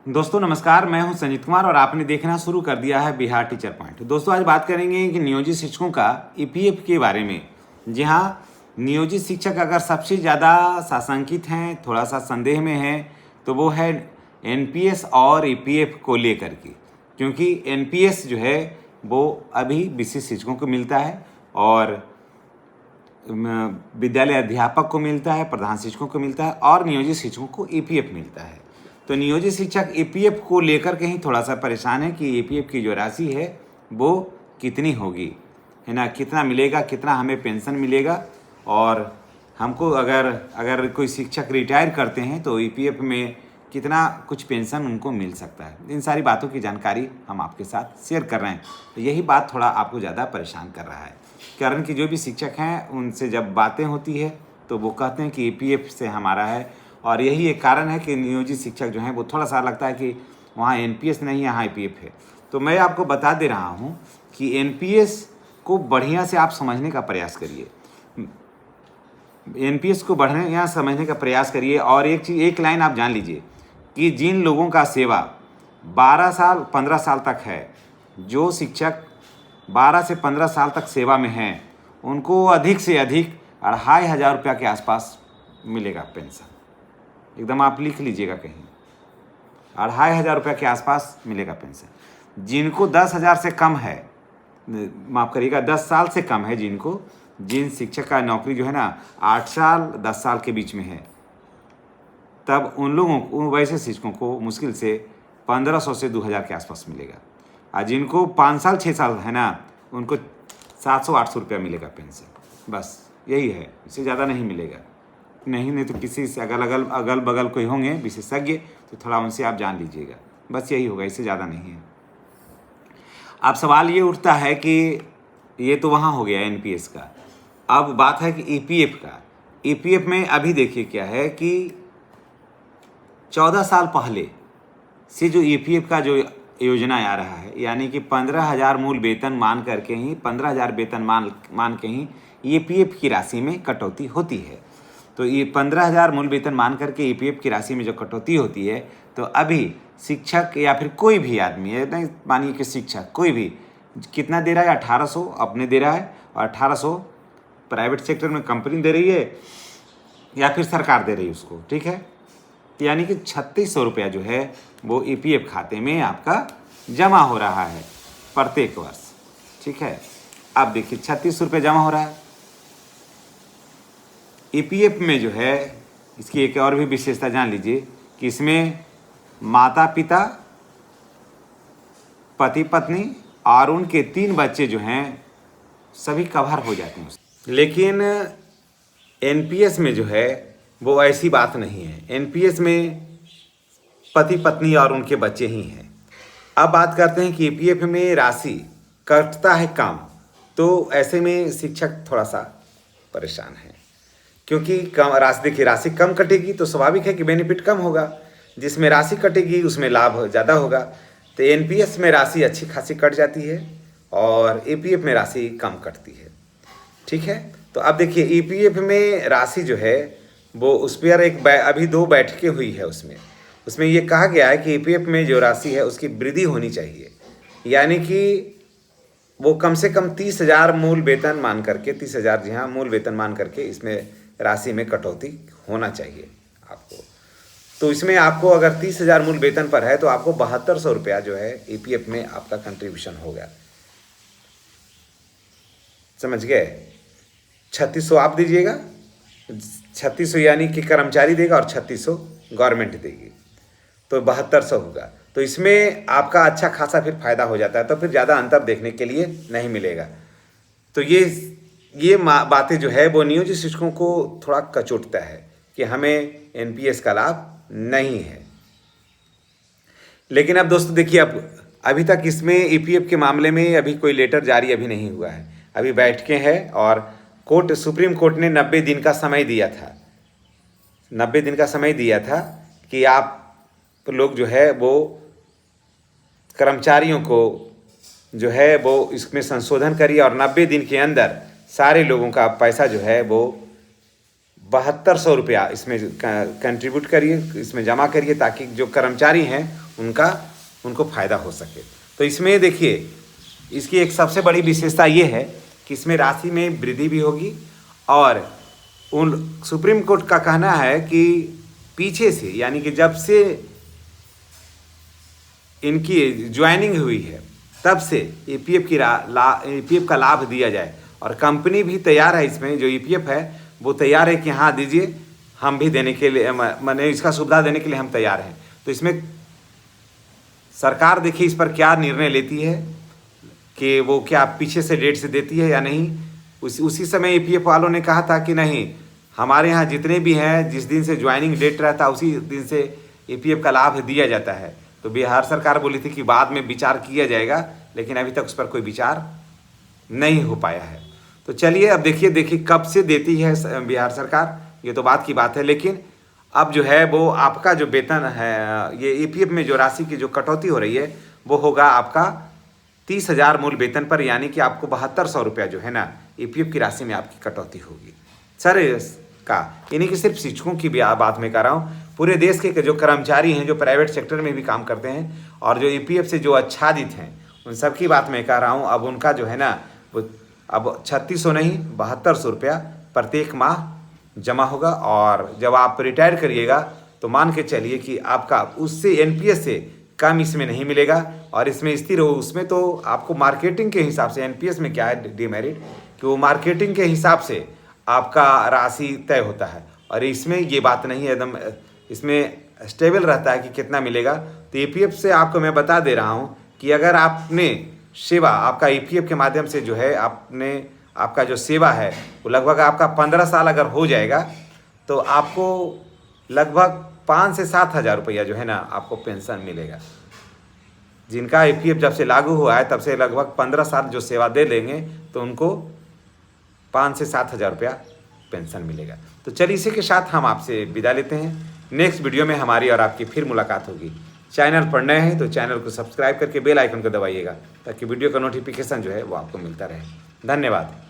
दोस्तों नमस्कार, मैं हूं संजीत कुमार और आपने देखना शुरू कर दिया है बिहार टीचर पॉइंट। दोस्तों आज बात करेंगे कि नियोजित शिक्षकों का ईपीएफ के बारे में। जी हाँ, नियोजित शिक्षक अगर सबसे ज़्यादा साशंकित हैं, थोड़ा सा संदेह में हैं, तो वो है एनपीएस और ईपीएफ को लेकर के। क्योंकि एनपीएस जो है वो अभी विशिष्ट शिक्षकों को मिलता है और विद्यालय अध्यापक को मिलता है, प्रधान शिक्षकों को मिलता है और नियोजित शिक्षकों को ईपीएफ मिलता है। तो नियोजित शिक्षक ईपीएफ को लेकर के ही थोड़ा सा परेशान है कि ईपीएफ की जो राशि है वो कितनी होगी, है ना, कितना मिलेगा, कितना हमें पेंशन मिलेगा। और हमको अगर कोई शिक्षक रिटायर करते हैं तो ईपीएफ में कितना कुछ पेंशन उनको मिल सकता है। इन सारी बातों की जानकारी हम आपके साथ शेयर कर रहे हैं। तो यही बात थोड़ा आपको ज़्यादा परेशान कर रहा है, कारण कि जो भी शिक्षक हैं उनसे जब बातें होती है तो वो कहते हैं कि ईपीएफ से हमारा है। और यही एक कारण है कि नियोजित शिक्षक जो हैं वो थोड़ा सा लगता है कि वहाँ एनपीएस नहीं है, यहाँ ईपीएफ है। तो मैं आपको बता दे रहा हूँ कि एनपीएस को बढ़िया से आप समझने का प्रयास करिए, एनपीएस को बढ़िया समझने का प्रयास करिए। और एक लाइन आप जान लीजिए कि जिन लोगों का सेवा 12 साल 15 साल तक है, जो शिक्षक 12 से 15 साल तक सेवा में हैं, उनको अधिक से अधिक 2500 रुपया के आसपास मिलेगा पेंशन। एकदम आप लिख लीजिएगा कहीं, 2500 रुपया के आसपास मिलेगा पेंशन। जिनको 10,000 से कम है, माफ़ करिएगा 10 साल से कम है, जिन शिक्षक का नौकरी जो है ना 8 साल 10 साल के बीच में है, तब उन लोगों को, वैसे शिक्षकों को मुश्किल से 1500 से 2000 के आसपास मिलेगा। और जिनको 5 साल 6 साल है ना, उनको 700-800 रुपया मिलेगा पेंशन। बस यही है, इससे ज़्यादा नहीं मिलेगा। नहीं तो किसी से अगल बगल कोई होंगे विशेषज्ञ, तो थोड़ा उनसे आप जान लीजिएगा। बस यही होगा, इससे ज़्यादा नहीं है। अब सवाल ये उठता है कि ये तो वहाँ हो गया एनपीएस का, अब बात है कि ईपीएफ का। ईपीएफ में अभी देखिए क्या है कि 14 साल पहले से जो ईपीएफ का जो योजना आ रहा है, यानी कि 15,000 मूल वेतन मान करके ही 15,000 वेतन मान के ही ईपीएफ की राशि में कटौती होती है। तो ये 15,000 मूल वेतन मान करके ईपीएफ की राशि में जो कटौती होती है, तो अभी शिक्षक या फिर कोई भी आदमी है, नहीं मानिए कि शिक्षक कोई भी कितना दे रहा है, 1800 अपने दे रहा है और 1800 प्राइवेट सेक्टर में कंपनी दे रही है या फिर सरकार दे रही है उसको, ठीक है। यानी कि 3600 रुपया जो है वो ईपीएफ खाते में आपका जमा हो रहा है प्रत्येक वर्ष, ठीक है। अब देखिए 3600 रुपये जमा हो रहा है ईपीएफ में जो है। इसकी एक और भी विशेषता जान लीजिए कि इसमें माता पिता, पति पत्नी और उनके 3 बच्चे जो हैं सभी कवर हो जाते हैं। लेकिन एनपीएस में जो है वो ऐसी बात नहीं है। एनपीएस में पति पत्नी और उनके बच्चे ही हैं। अब बात करते हैं कि ईपीएफ में राशि कटता है कम, तो ऐसे में शिक्षक थोड़ा सा परेशान है, क्योंकि कम राशि, देखिए राशि कम कटेगी तो स्वाभाविक है कि बेनिफिट कम होगा। जिसमें राशि कटेगी उसमें लाभ ज़्यादा होगा। तो एनपीएस में राशि अच्छी खासी कट जाती है और ईपीएफ में राशि कम कटती है, ठीक है। तो अब देखिए ईपीएफ में राशि जो है वो उस पर अभी 2 बैठकें हुई है। उसमें ये कहा गया है कि ईपीएफ में जो राशि है उसकी वृद्धि होनी चाहिए, यानी कि वो कम से कम 30,000 मूल वेतन मान करके, 30,000 जी हाँ मूल वेतन मान करके इसमें राशि में कटौती होना चाहिए आपको। तो इसमें आपको अगर 30,000 मूल वेतन पर है तो आपको 7200 रुपया जो है ईपीएफ में आपका कंट्रीब्यूशन होगा, समझ गए। 3600 आप दीजिएगा, 3600 यानी कि कर्मचारी देगा और 3600 गवर्नमेंट देगी, तो 7200 होगा। तो इसमें आपका अच्छा खासा फिर फायदा हो जाता है, तो फिर ज़्यादा अंतर देखने के लिए नहीं मिलेगा। तो ये बातें जो है वो नियोजित शिक्षकों को थोड़ा कचोटता है कि हमें एनपीएस का लाभ नहीं है। लेकिन अब दोस्तों देखिए, अब अभी तक इसमें ईपीएफ के मामले में अभी कोई लेटर जारी अभी नहीं हुआ है। अभी बैठकें हैं और सुप्रीम कोर्ट ने 90 दिन का समय दिया था, 90 दिन का समय दिया था कि आप लोग जो है वो कर्मचारियों को जो है वो इसमें संशोधन करिए और 90 दिन के अंदर सारे लोगों का पैसा जो है वो 7200 रुपया इसमें कंट्रीब्यूट करिए, इसमें जमा करिए, ताकि जो कर्मचारी हैं उनको फ़ायदा हो सके। तो इसमें देखिए, इसकी एक सबसे बड़ी विशेषता ये है कि इसमें राशि में वृद्धि भी होगी और सुप्रीम कोर्ट का कहना है कि पीछे से, यानी कि जब से इनकी ज्वाइनिंग हुई है तब से ईपीएफ ईपीएफ का लाभ दिया जाए। और कंपनी भी तैयार है, इसमें जो ईपीएफ है वो तैयार है कि हाँ दीजिए, हम भी देने के लिए, मैंने इसका सुविधा देने के लिए हम तैयार हैं। तो इसमें सरकार देखिए इस पर क्या निर्णय लेती है कि वो क्या पीछे से डेट से देती है या नहीं। उसी समय ईपीएफ वालों ने कहा था कि नहीं, हमारे यहाँ जितने भी हैं जिस दिन से ज्वाइनिंग डेट रहता है उसी दिन से ईपीएफ का लाभ दिया जाता है। तो बिहार सरकार बोली थी कि बाद में विचार किया जाएगा, लेकिन अभी तक उस पर कोई विचार नहीं हो पाया है। तो चलिए अब देखिए कब से देती है बिहार सरकार, ये तो बात की बात है। लेकिन अब जो है वो आपका जो वेतन है, ये ईपीएफ में जो राशि की जो कटौती हो रही है वो होगा आपका 30,000 मूल वेतन पर, यानी कि आपको 7200 रुपया जो है ना ईपीएफ की राशि में आपकी कटौती होगी। सर का यानी कि सिर्फ शिक्षकों की भी बात मैं कर रहा हूँ, पूरे देश के जो कर्मचारी हैं जो प्राइवेट सेक्टर में भी काम करते हैं और जो ईपीएफ से जो आच्छादित हैं उन सब की बात मैं कर रहा हूँ। अब उनका जो है ना वो अब 3600 नहीं 7200 रुपया प्रत्येक माह जमा होगा। और जब आप रिटायर करिएगा तो मान के चलिए कि आपका उससे एनपीएस से कम इसमें नहीं मिलेगा और इसमें स्थिर हो। उसमें तो आपको मार्केटिंग के हिसाब से, एनपीएस में क्या है डिमेरिट कि वो मार्केटिंग के हिसाब से आपका राशि तय होता है और इसमें ये बात नहीं है, एकदम इसमें स्टेबल रहता है कि कितना मिलेगा। तो ईपीएफ से आपको मैं बता दे रहा हूँ कि अगर आपने सेवा, आपका ईपीएफ के माध्यम से जो है आपका जो सेवा है वो लगभग आपका 15 साल अगर हो जाएगा तो आपको लगभग 5 से 7 हज़ार रुपया जो है ना आपको पेंशन मिलेगा। जिनका ईपीएफ जब से लागू हुआ है तब से लगभग 15 साल जो सेवा दे लेंगे तो उनको 5 से 7 हज़ार रुपया पेंशन मिलेगा। तो चलिए इसी के साथ हम आपसे विदा लेते हैं। नेक्स्ट वीडियो में हमारी और आपकी फिर मुलाकात होगी। चैनल पर नए हैं तो चैनल को सब्सक्राइब करके बेल आइकन को दबाइएगा ताकि वीडियो का नोटिफिकेशन जो है वो आपको मिलता रहे। धन्यवाद।